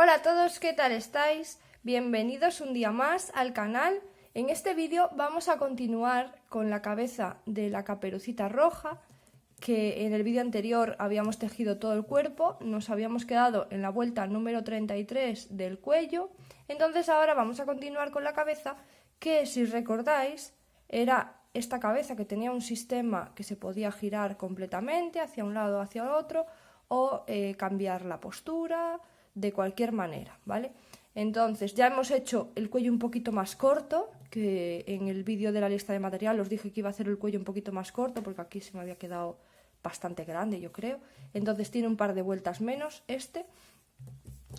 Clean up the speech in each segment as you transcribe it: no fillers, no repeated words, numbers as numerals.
Hola a todos, ¿qué tal estáis? Bienvenidos un día más al canal. En este vídeo vamos a continuar con la cabeza de la Caperucita Roja, que en el vídeo anterior habíamos tejido todo el cuerpo, nos habíamos quedado en la vuelta número 33 del cuello, entonces ahora vamos a continuar con la cabeza, que si recordáis era esta cabeza que tenía un sistema que se podía girar completamente hacia un lado o hacia el otro, o cambiar la postura de cualquier manera, ¿vale? Entonces ya hemos hecho el cuello un poquito más corto, que en el vídeo de la lista de material os dije que iba a hacer el cuello un poquito más corto porque aquí se me había quedado bastante grande, yo creo. Entonces tiene un par de vueltas menos este.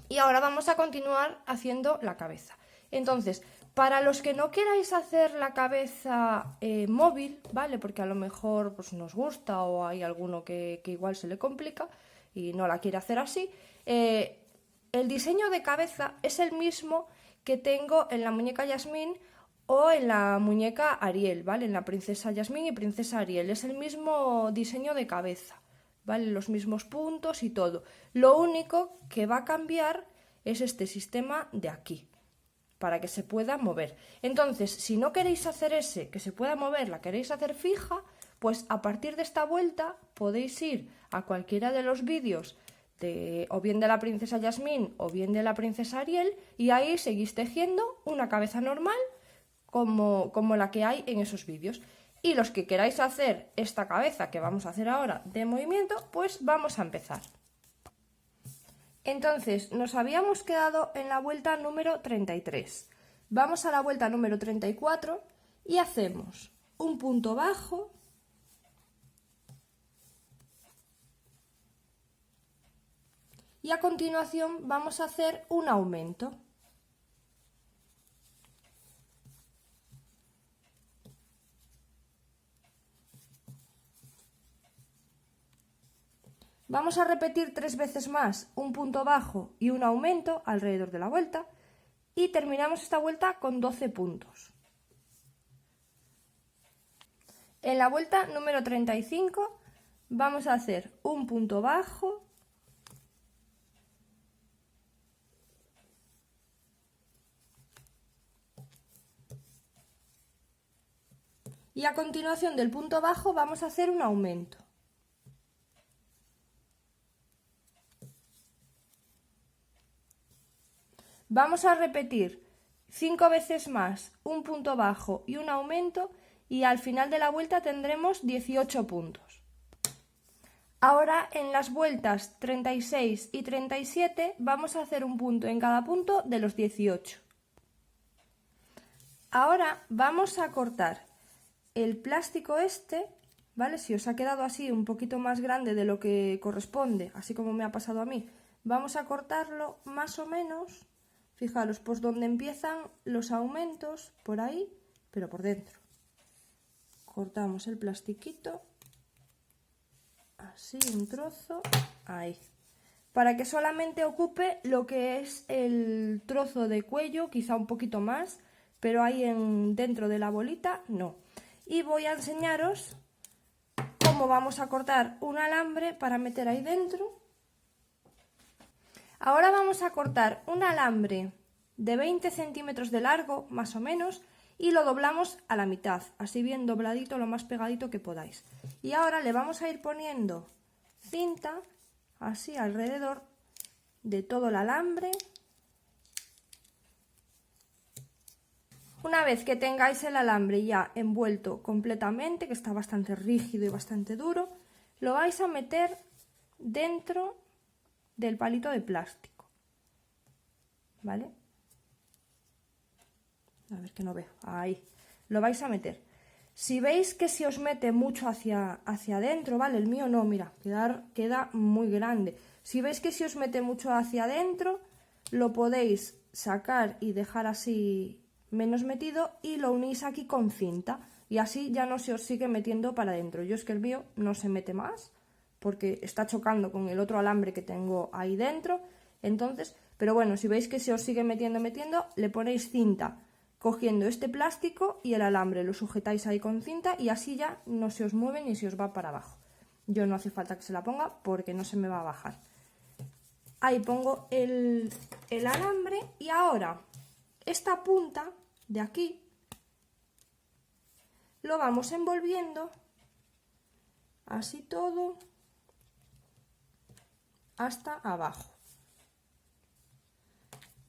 Y ahora vamos a continuar haciendo la cabeza. Entonces, para los que no queráis hacer la cabeza móvil, ¿vale? Porque a lo mejor pues, nos gusta o hay alguno que igual se le complica y no la quiere hacer así, el diseño de cabeza es el mismo que tengo en la muñeca Yasmín o en la muñeca Ariel, ¿vale? En la princesa Yasmín y princesa Ariel. Es el mismo diseño de cabeza, ¿vale? Los mismos puntos y todo. Lo único que va a cambiar es este sistema de aquí, para que se pueda mover. Entonces, si no queréis hacer ese, que se pueda mover, la queréis hacer fija, pues a partir de esta vuelta podéis ir a cualquiera de los vídeos o bien de la princesa Yasmín o bien de la princesa Ariel, y ahí seguís tejiendo una cabeza normal como la que hay en esos vídeos. Y los que queráis hacer esta cabeza que vamos a hacer ahora de movimiento, pues vamos a empezar. Entonces, nos habíamos quedado en la vuelta número 33. Vamos a la vuelta número 34 y hacemos un punto bajo, y a continuación vamos a hacer un aumento. Vamos a repetir 3 veces más un punto bajo y un aumento alrededor de la vuelta y terminamos esta vuelta con 12 puntos. En la vuelta número 35 vamos a hacer un punto bajo, y a continuación del punto bajo vamos a hacer un aumento. Vamos a repetir 5 veces más un punto bajo y un aumento y al final de la vuelta tendremos 18 puntos. Ahora en las vueltas 36 y 37 vamos a hacer un punto en cada punto de los 18. Ahora vamos a cortar el plástico este, ¿vale? Si os ha quedado así un poquito más grande de lo que corresponde, así como me ha pasado a mí, vamos a cortarlo más o menos. Fijaros, pues donde empiezan los aumentos, por ahí, pero por dentro. Cortamos el plastiquito, así un trozo, ahí. Para que solamente ocupe lo que es el trozo de cuello, quizá un poquito más, pero ahí dentro de la bolita no. Y voy a enseñaros cómo vamos a cortar un alambre para meter ahí dentro. Ahora vamos a cortar un alambre de 20 centímetros de largo, más o menos, y lo doblamos a la mitad, así bien dobladito, lo más pegadito que podáis. Y ahora le vamos a ir poniendo cinta, así alrededor de todo el alambre. Una vez que tengáis el alambre ya envuelto completamente, que está bastante rígido y bastante duro, lo vais a meter dentro del palito de plástico, ¿vale? A ver que no veo, ahí, lo vais a meter. Si veis que se os mete mucho hacia adentro, ¿vale? El mío no, mira, queda muy grande. Si veis que se os mete mucho hacia adentro, lo podéis sacar y dejar así menos metido y lo unís aquí con cinta y así ya no se os sigue metiendo para adentro. Yo es que el mío no se mete más porque está chocando con el otro alambre que tengo ahí dentro, entonces, pero bueno, si veis que se os sigue metiendo, le ponéis cinta cogiendo este plástico y el alambre, lo sujetáis ahí con cinta y así ya no se os mueve ni se os va para abajo. Yo no hace falta que se la ponga porque no se me va a bajar. ahí pongo el alambre y ahora esta punta de aquí lo vamos envolviendo así todo hasta abajo.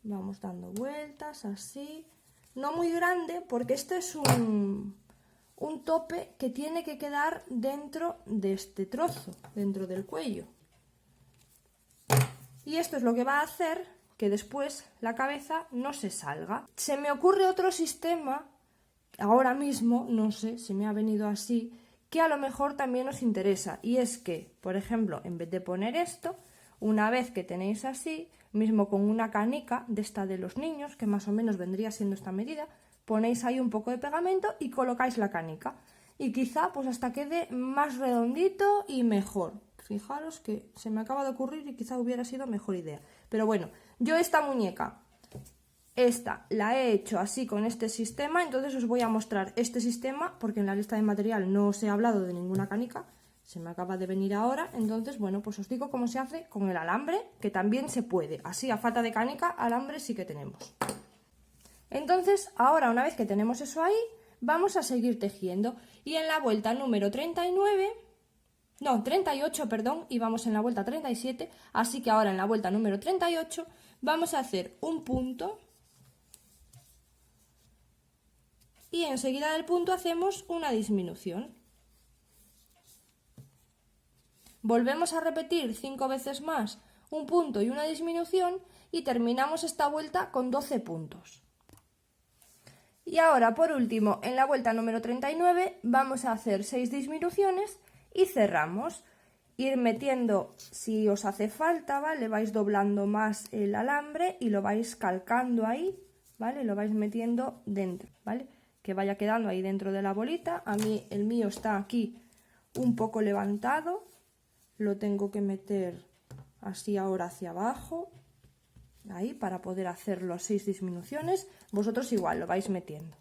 Vamos dando vueltas así, no muy grande porque este es un tope que tiene que quedar dentro de este trozo, dentro del cuello. Y esto es lo que va a hacer que después la cabeza no se salga. Se me ocurre otro sistema, ahora mismo, no sé, se me ha venido así, que a lo mejor también os interesa. Y es que, por ejemplo, en vez de poner esto, una vez que tenéis así, mismo con una canica de esta de los niños, que más o menos vendría siendo esta medida, ponéis ahí un poco de pegamento y colocáis la canica. Y quizá pues hasta quede más redondito y mejor. Fijaros que se me acaba de ocurrir y quizá hubiera sido mejor idea. Pero bueno, yo esta muñeca, esta la he hecho así con este sistema, entonces os voy a mostrar este sistema porque en la lista de material no os he hablado de ninguna canica. Se me acaba de venir ahora, entonces, bueno, pues os digo cómo se hace con el alambre, que también se puede. Así, a falta de canica, alambre sí que tenemos. Entonces, ahora, una vez que tenemos eso ahí, vamos a seguir tejiendo. Y en la vuelta número 38, perdón, y vamos en la vuelta 37, así que ahora en la vuelta número 38 vamos a hacer un punto. Y enseguida del punto hacemos una disminución. Volvemos a repetir 5 veces más un punto y una disminución y terminamos esta vuelta con 12 puntos. Y ahora, por último, en la vuelta número 39 vamos a hacer 6 disminuciones y cerramos. Ir metiendo, si os hace falta, ¿vale? Vais doblando más el alambre y lo vais calcando ahí, ¿vale? Lo vais metiendo dentro, ¿vale? Que vaya quedando ahí dentro de la bolita. A mí el mío está aquí un poco levantado. Lo tengo que meter así ahora hacia abajo, ahí, para poder hacer las 6 disminuciones. Vosotros igual lo vais metiendo.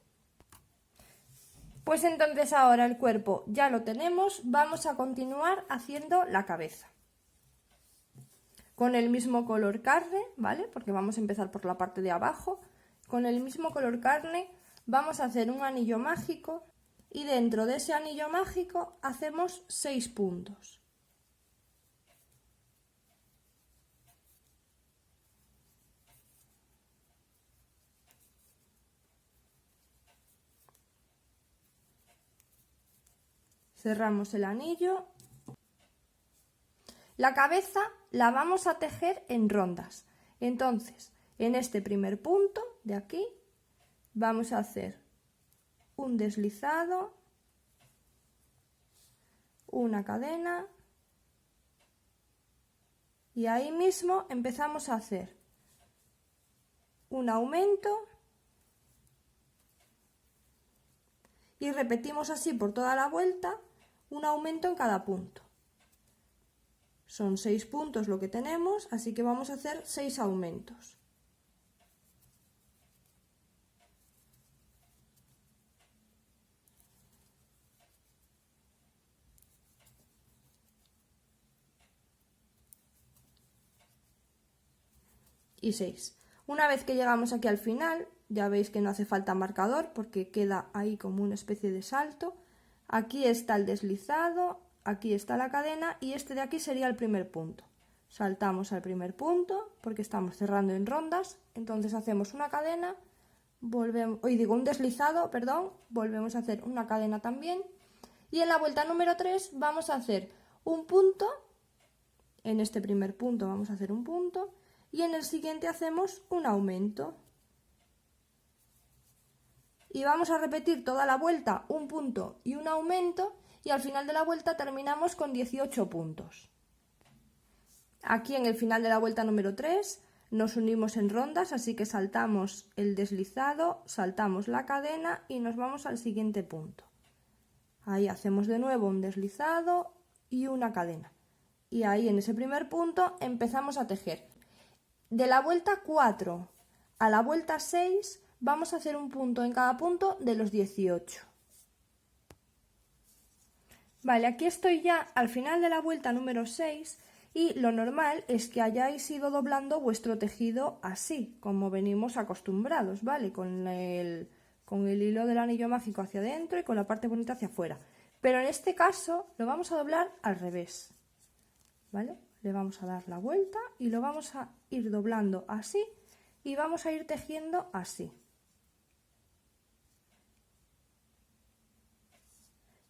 Pues entonces ahora el cuerpo ya lo tenemos, vamos a continuar haciendo la cabeza. Con el mismo color carne, ¿vale? Porque vamos a empezar por la parte de abajo. Con el mismo color carne vamos a hacer un anillo mágico y dentro de ese anillo mágico hacemos 6 puntos. Cerramos el anillo. La cabeza la vamos a tejer en rondas. Entonces, en este primer punto de aquí, vamos a hacer un deslizado, una cadena, y ahí mismo empezamos a hacer un aumento y repetimos así por toda la vuelta, un aumento en cada punto. Son 6 puntos lo que tenemos, así que vamos a hacer 6 aumentos. Y 6. Una vez que llegamos aquí al final, ya veis que no hace falta marcador porque queda ahí como una especie de salto. Aquí está el deslizado, aquí está la cadena y este de aquí sería el primer punto. Saltamos al primer punto porque estamos cerrando en rondas, entonces hacemos una cadena, un deslizado, perdón, volvemos a hacer una cadena también y en la vuelta número 3 vamos a hacer un punto, en este primer punto vamos a hacer un punto y en el siguiente hacemos un aumento. Y vamos a repetir toda la vuelta un punto y un aumento y al final de la vuelta terminamos con 18 puntos. Aquí en el final de la vuelta número 3 nos unimos en rondas, así que saltamos el deslizado, saltamos la cadena y nos vamos al siguiente punto. Ahí hacemos de nuevo un deslizado y una cadena. Y ahí en ese primer punto empezamos a tejer. De la vuelta 4 a la vuelta 6 vamos a hacer un punto en cada punto de los 18. Vale, aquí estoy ya al final de la vuelta número 6 Y lo normal es que hayáis ido doblando vuestro tejido así, como venimos acostumbrados, ¿vale? Con el hilo del anillo mágico hacia adentro y con la parte bonita hacia afuera. Pero en este caso lo vamos a doblar al revés, ¿vale? Le vamos a dar la vuelta y lo vamos a ir doblando así y vamos a ir tejiendo así.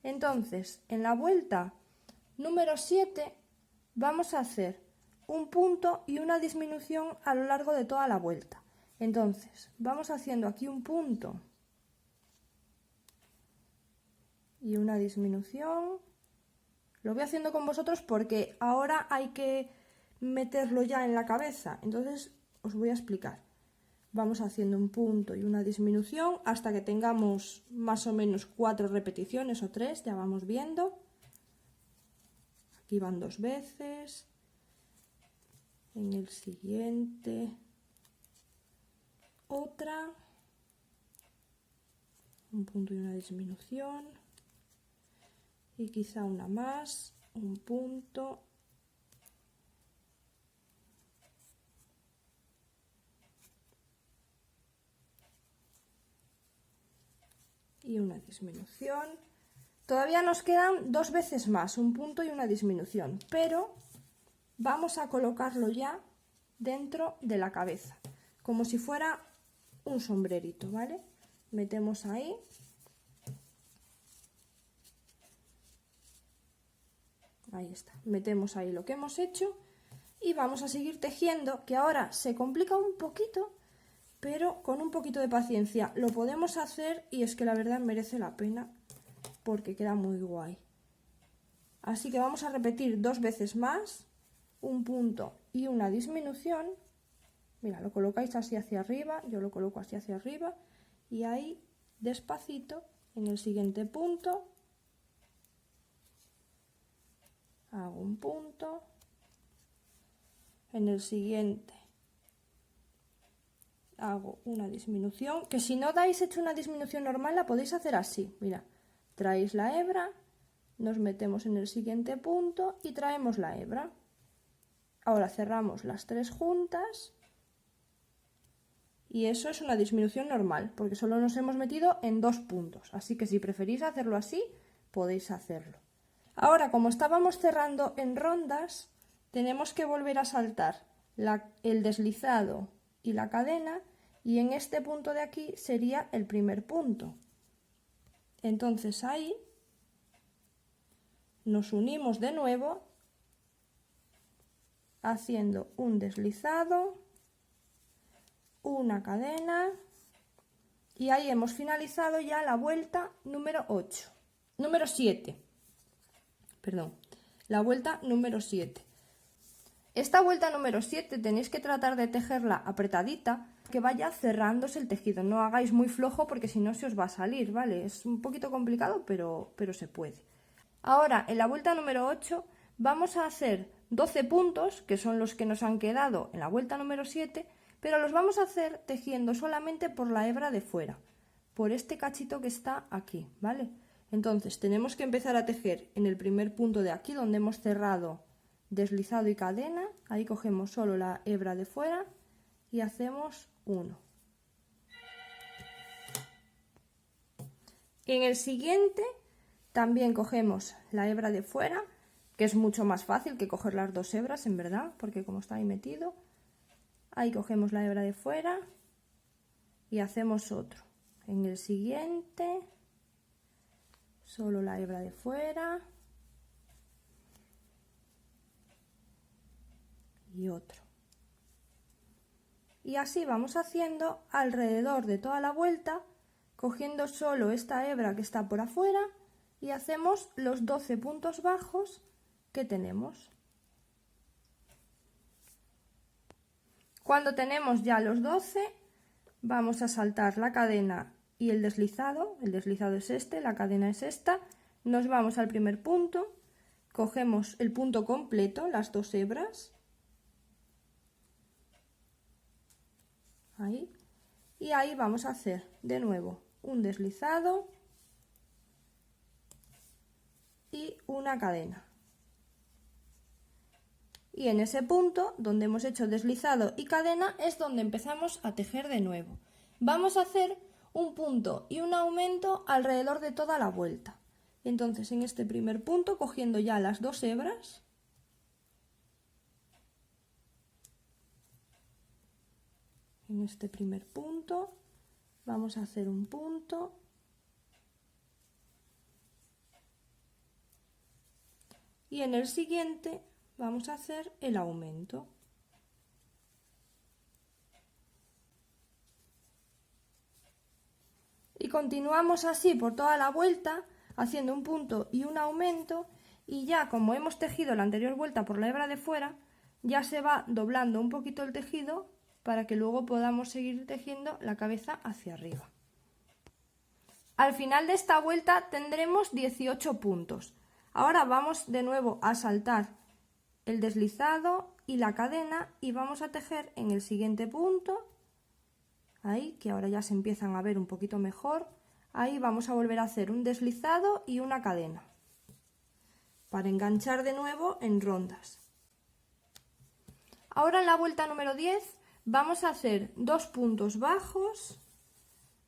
Entonces, en la vuelta número 7 vamos a hacer un punto y una disminución a lo largo de toda la vuelta. Entonces, vamos haciendo aquí un punto y una disminución. Lo voy haciendo con vosotros porque ahora hay que meterlo ya en la cabeza. Entonces, os voy a explicar. Vamos haciendo un punto y una disminución hasta que tengamos más o menos 4 repeticiones o 3, ya vamos viendo. Aquí van 2 veces. En el siguiente otra. Un punto y una disminución. Y quizá una más, un punto. Y una disminución. Todavía nos quedan 2 veces más, un punto y una disminución, pero vamos a colocarlo ya dentro de la cabeza, como si fuera un sombrerito, ¿vale? Metemos ahí. Ahí está, metemos ahí lo que hemos hecho y vamos a seguir tejiendo, que ahora se complica un poquito, pero con un poquito de paciencia lo podemos hacer y es que la verdad merece la pena porque queda muy guay. Así que vamos a repetir 2 veces más, un punto y una disminución. Mira, lo colocáis así hacia arriba, yo lo coloco así hacia arriba y ahí despacito en el siguiente punto hago un punto, en el siguiente hago una disminución, que si no dais hecho una disminución normal la podéis hacer así, mira, traéis la hebra, nos metemos en el siguiente punto y traemos la hebra. Ahora cerramos las 3 juntas y eso es una disminución normal, porque solo nos hemos metido en 2 puntos, así que si preferís hacerlo así, podéis hacerlo. Ahora, como estábamos cerrando en rondas, tenemos que volver a saltar el deslizado y la cadena, y en este punto de aquí sería el primer punto. Entonces ahí nos unimos de nuevo haciendo un deslizado, una cadena, y ahí hemos finalizado ya la vuelta número 7. Perdón, la vuelta número 7. Esta vuelta número 7 tenéis que tratar de tejerla apretadita, que vaya cerrándose el tejido. No hagáis muy flojo porque si no se os va a salir, ¿vale? Es un poquito complicado, pero se puede. Ahora, en la vuelta número 8 vamos a hacer 12 puntos, que son los que nos han quedado en la vuelta número 7, pero los vamos a hacer tejiendo solamente por la hebra de fuera, por este cachito que está aquí, ¿vale? Entonces tenemos que empezar a tejer en el primer punto de aquí donde hemos cerrado deslizado y cadena, ahí cogemos solo la hebra de fuera y hacemos 1. En el siguiente también cogemos la hebra de fuera, que es mucho más fácil que coger las 2 hebras en verdad, porque como está ahí metido, ahí cogemos la hebra de fuera y hacemos otro. En el siguiente solo la hebra de fuera y otro. Y así vamos haciendo alrededor de toda la vuelta, cogiendo solo esta hebra que está por afuera y hacemos los 12 puntos bajos que tenemos. Cuando tenemos ya los 12, vamos a saltar la cadena y el deslizado es este, la cadena es esta, nos vamos al primer punto, cogemos el punto completo, las 2 hebras, ahí, y ahí vamos a hacer de nuevo un deslizado y una cadena. y en ese punto donde hemos hecho deslizado y cadena es donde empezamos a tejer de nuevo. Vamos a hacer un punto y un aumento alrededor de toda la vuelta. Entonces en este primer punto, cogiendo ya las 2 hebras, en este primer punto vamos a hacer un punto y en el siguiente vamos a hacer el aumento. Y continuamos así por toda la vuelta, haciendo un punto y un aumento, y ya como hemos tejido la anterior vuelta por la hebra de fuera, ya se va doblando un poquito el tejido para que luego podamos seguir tejiendo la cabeza hacia arriba. Al final de esta vuelta tendremos 18 puntos. Ahora vamos de nuevo a saltar el deslizado y la cadena y vamos a tejer en el siguiente punto, ahí que ahora ya se empiezan a ver un poquito mejor, ahí vamos a volver a hacer un deslizado y una cadena para enganchar de nuevo en rondas. Ahora en la vuelta número 10 vamos a hacer 2 puntos bajos.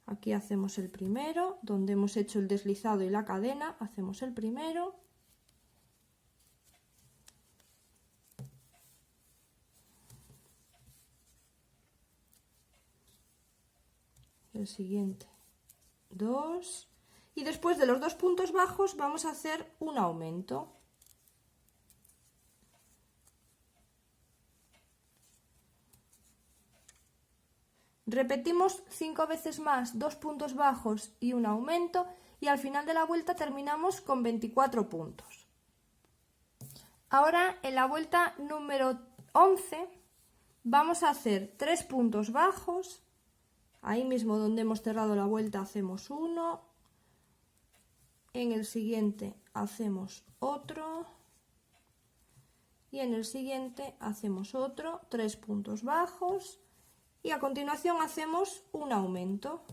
Aquí hacemos el primero, donde hemos hecho el deslizado y la cadena, hacemos el primero. El siguiente 2. Y después de los 2 puntos bajos vamos a hacer un aumento. Repetimos 5 veces más 2 puntos bajos y un aumento y al final de la vuelta terminamos con 24 puntos. Ahora en la vuelta número 11 vamos a hacer 3 puntos bajos, ahí mismo donde hemos cerrado la vuelta hacemos uno, en el siguiente hacemos otro y en el siguiente hacemos otro, 3 puntos bajos. Y a continuación hacemos un aumento.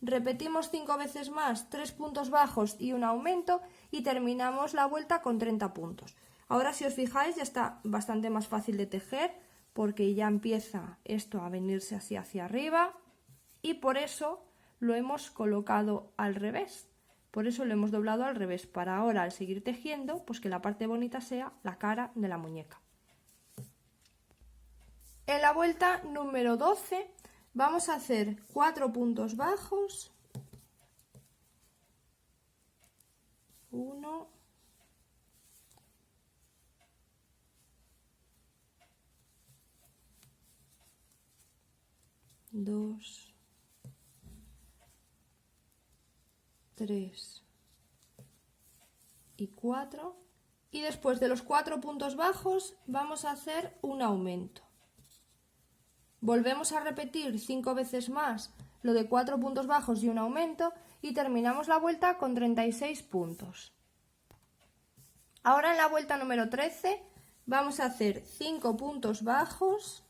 Repetimos 5 veces más 3 puntos bajos y un aumento y terminamos la vuelta con 30 puntos. Ahora si os fijáis ya está bastante más fácil de tejer porque ya empieza esto a venirse así hacia arriba y por eso lo hemos colocado al revés. Por eso lo hemos doblado al revés, para ahora al seguir tejiendo pues que la parte bonita sea la cara de la muñeca. En la vuelta número 12 vamos a hacer 4 puntos bajos, 1, 2, 3 y 4 y después de los 4 puntos bajos vamos a hacer un aumento. Volvemos a repetir 5 veces más lo de 4 puntos bajos y un aumento y terminamos la vuelta con 36 puntos. Ahora en la vuelta número 13 vamos a hacer 5 puntos bajos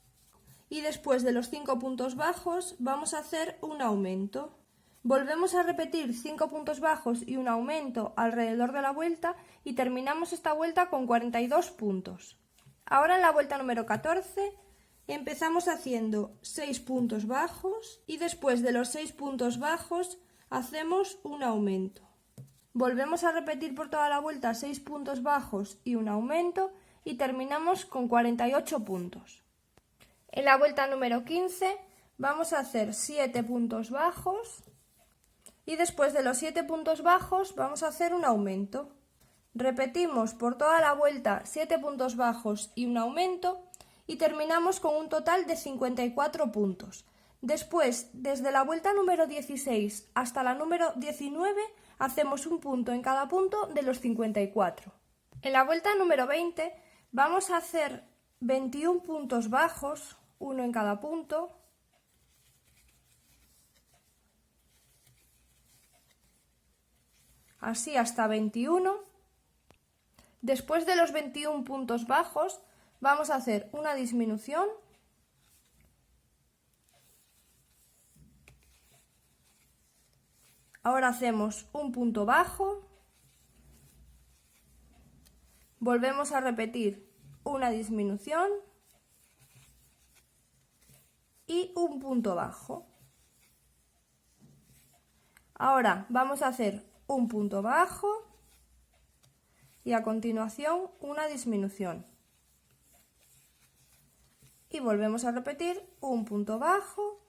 y después de los 5 puntos bajos vamos a hacer un aumento. Volvemos a repetir 5 puntos bajos y un aumento alrededor de la vuelta y terminamos esta vuelta con 42 puntos. Ahora en la vuelta número 14 empezamos haciendo 6 puntos bajos y después de los 6 puntos bajos hacemos un aumento. Volvemos a repetir por toda la vuelta 6 puntos bajos y un aumento y terminamos con 48 puntos. En la vuelta número 15 vamos a hacer 7 puntos bajos y después de los 7 puntos bajos vamos a hacer un aumento. Repetimos por toda la vuelta 7 puntos bajos y un aumento y terminamos con un total de 54 puntos. Después, desde la vuelta número 16 hasta la número 19, hacemos un punto en cada punto de los 54. En la vuelta número 20 vamos a hacer 21 puntos bajos, uno en cada punto. Así hasta 21. Después de los 21 puntos bajos, vamos a hacer una disminución. Ahora hacemos un punto bajo, Volvemos a repetir una disminución y un punto bajo. Ahora vamos a hacer un punto bajo y a continuación una disminución. Y volvemos a repetir un punto bajo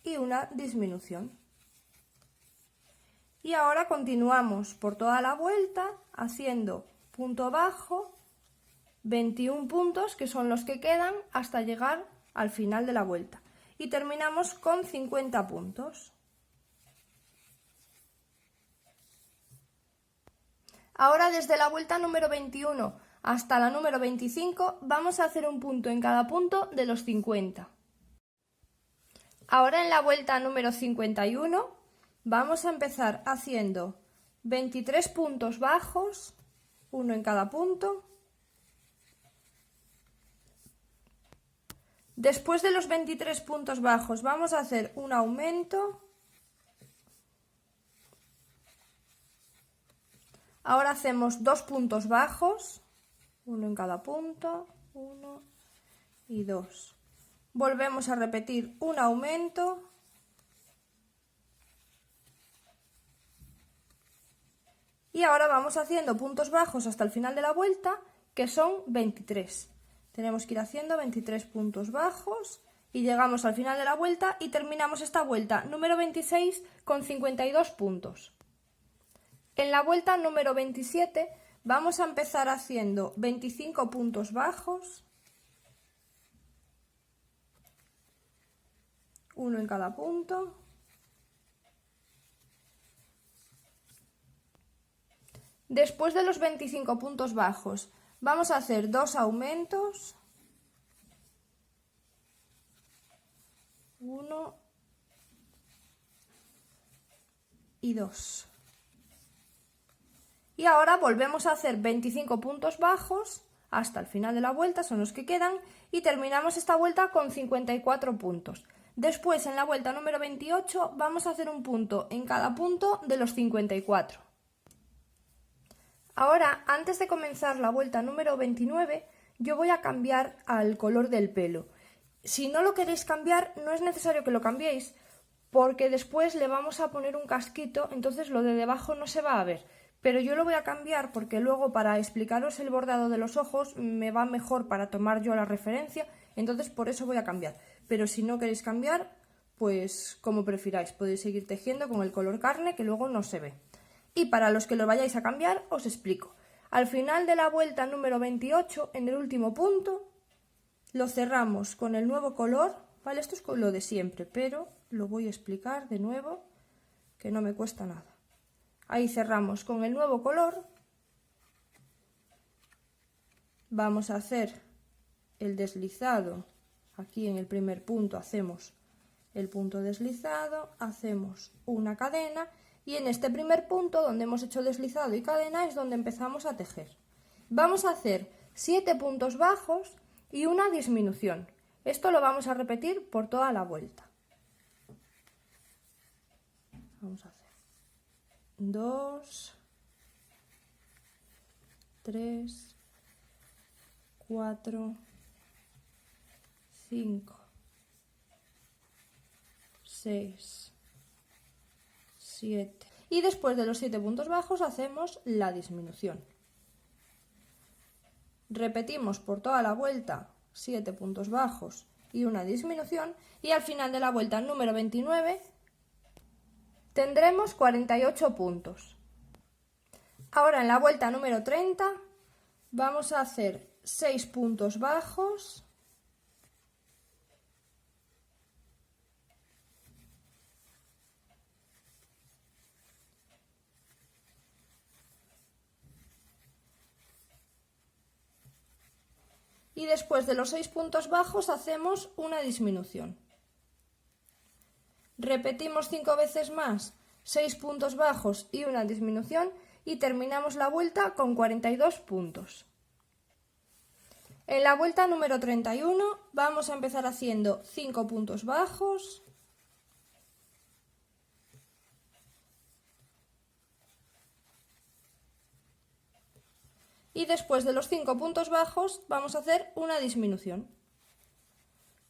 y una disminución. Y ahora continuamos por toda la vuelta haciendo punto bajo, 21 puntos que son los que quedan hasta llegar al final de la vuelta. Y terminamos con 50 puntos. Ahora desde la vuelta número 21 hasta la número 25 vamos a hacer un punto en cada punto de los 50. Ahora en la vuelta número 51 vamos a empezar haciendo 23 puntos bajos, uno en cada punto. Después de los 23 puntos bajos vamos a hacer un aumento. Ahora hacemos 2 puntos bajos, uno en cada punto, 1 y 2. Volvemos a repetir un aumento. Y ahora vamos haciendo puntos bajos hasta el final de la vuelta, que son 23. Tenemos que ir haciendo 23 puntos bajos y llegamos al final de la vuelta y terminamos esta vuelta número 26 con 52 puntos. En la vuelta número 27 vamos a empezar haciendo 25 puntos bajos, uno en cada punto. Después de los 25 puntos bajos vamos a hacer 2 aumentos, 1 y 2. Y ahora volvemos a hacer 25 puntos bajos hasta el final de la vuelta, son los que quedan, y terminamos esta vuelta con 54 puntos. Después, en la vuelta número 28, vamos a hacer un punto en cada punto de los 54. Ahora, antes de comenzar la vuelta número 29, yo voy a cambiar al color del pelo. Si no lo queréis cambiar, no es necesario que lo cambiéis, porque después le vamos a poner un casquito, entonces lo de debajo no se va a ver. Pero yo lo voy a cambiar porque luego para explicaros el bordado de los ojos me va mejor para tomar yo la referencia, entonces por eso voy a cambiar. Pero si no queréis cambiar, pues como prefiráis, podéis seguir tejiendo con el color carne que luego no se ve. Y para los que lo vayáis a cambiar, os explico. Al final de la vuelta número 28, en el último punto, lo cerramos con el nuevo color, ¿vale? Esto es lo de siempre, pero lo voy a explicar de nuevo, que no me cuesta nada. Ahí cerramos con el nuevo color. Vamos a hacer el deslizado. Aquí en el primer punto hacemos el punto deslizado, hacemos una cadena y en este primer punto donde hemos hecho deslizado y cadena es donde empezamos a tejer. Vamos a hacer 7 puntos bajos y una disminución. Esto lo vamos a repetir por toda la vuelta. Vamos a hacer 2, 3, 4, 5, 6, 7. Y después de los 7 puntos bajos hacemos la disminución. Repetimos por toda la vuelta 7 puntos bajos y una disminución y al final de la vuelta número 29 tendremos 48 puntos. Ahora en la vuelta número 30 vamos a hacer 6 puntos bajos, y después de los 6 puntos bajos hacemos una disminución. Repetimos 5 veces más, 6 puntos bajos y una disminución y terminamos la vuelta con 42 puntos. En la vuelta número 31 vamos a empezar haciendo 5 puntos bajos, y después de los 5 puntos bajos vamos a hacer una disminución.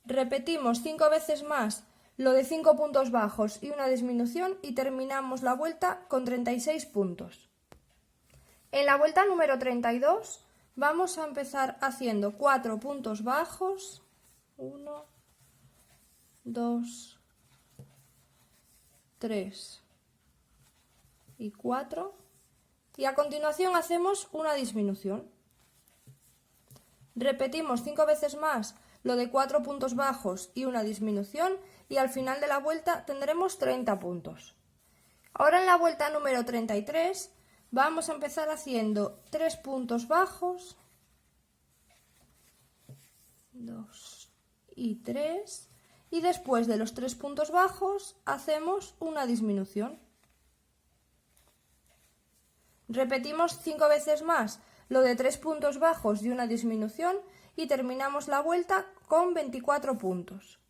Repetimos 5 veces más lo de 5 puntos bajos y una disminución y terminamos la vuelta con 36 puntos. En la vuelta número 32 vamos a empezar haciendo 4 puntos bajos, 1, 2, 3 y 4, y a continuación hacemos una disminución. Repetimos 5 veces más lo de 4 puntos bajos y una disminución y al final de la vuelta tendremos 30 puntos. Ahora en la vuelta número 33 vamos a empezar haciendo 3 puntos bajos, 2 y 3, y después de los 3 puntos bajos hacemos una disminución. Repetimos 5 veces más lo de 3 puntos bajos y una disminución y terminamos la vuelta con 24 puntos.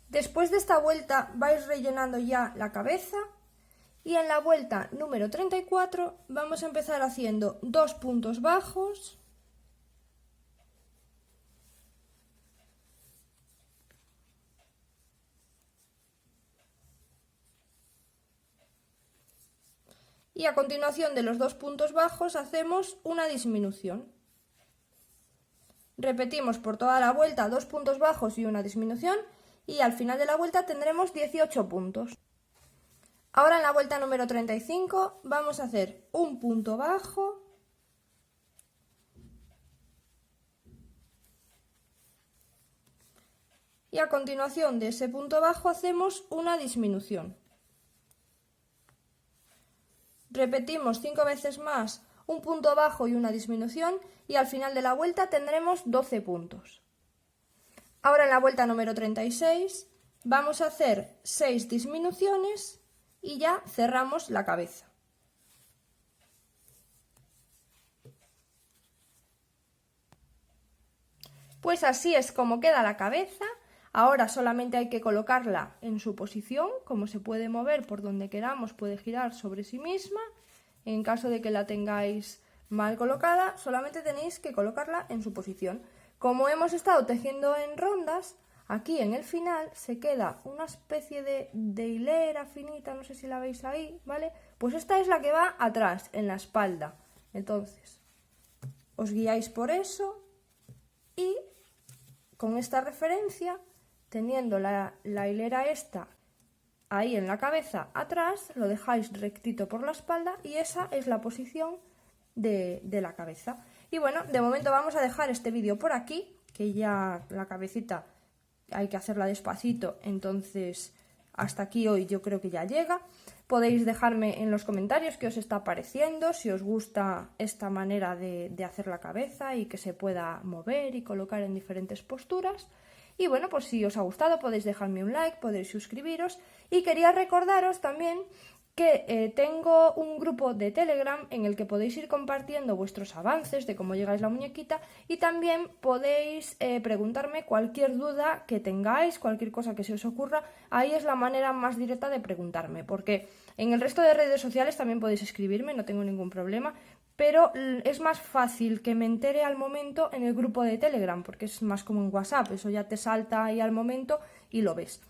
Después de esta vuelta vais rellenando ya la cabeza y en la vuelta número 34 vamos a empezar haciendo 2 puntos bajos, y a continuación de los 2 puntos bajos hacemos una disminución. Repetimos por toda la vuelta 2 puntos bajos y una disminución y al final de la vuelta tendremos 18 puntos. Ahora en la vuelta número 35 vamos a hacer un punto bajo, y a continuación de ese punto bajo hacemos una disminución. Repetimos 5 veces más un punto bajo y una disminución y al final de la vuelta tendremos 12 puntos. Ahora en la vuelta número 36 vamos a hacer 6 disminuciones y ya cerramos la cabeza. Pues así es como queda la cabeza. Ahora solamente hay que colocarla en su posición, como se puede mover por donde queramos, puede girar sobre sí misma. En caso de que la tengáis mal colocada, solamente tenéis que colocarla en su posición. Como hemos estado tejiendo en rondas, aquí en el final se queda una especie de hilera finita, no sé si la veis ahí, ¿vale? Pues esta es la que va atrás, en la espalda. Entonces, os guiáis por eso y con esta referencia, teniendo la hilera esta ahí en la cabeza atrás, lo dejáis rectito por la espalda y esa es la posición de la cabeza. Y bueno, de momento vamos a dejar este vídeo por aquí, que ya la cabecita hay que hacerla despacito, entonces hasta aquí hoy yo creo que ya llega. Podéis dejarme en los comentarios qué os está pareciendo, si os gusta esta manera de hacer la cabeza y que se pueda mover y colocar en diferentes posturas. Y bueno, pues si os ha gustado podéis dejarme un like, podéis suscribiros. Y quería recordaros también que tengo un grupo de Telegram en el que podéis ir compartiendo vuestros avances de cómo llegáis la muñequita y también podéis preguntarme cualquier duda que tengáis, cualquier cosa que se os ocurra. Ahí es la manera más directa de preguntarme, porque en el resto de redes sociales también podéis escribirme, no tengo ningún problema, pero es más fácil que me entere al momento en el grupo de Telegram, porque es más como en WhatsApp, eso ya te salta ahí al momento y lo ves.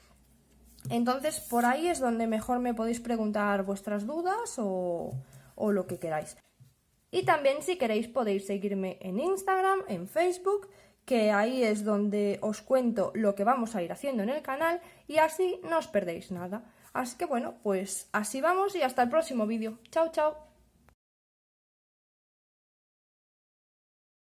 Entonces, por ahí es donde mejor me podéis preguntar vuestras dudas o lo que queráis. Y también, si queréis, podéis seguirme en Instagram, en Facebook, que ahí es donde os cuento lo que vamos a ir haciendo en el canal y así no os perdéis nada. Así que bueno, pues así vamos y hasta el próximo vídeo. Chao, chao.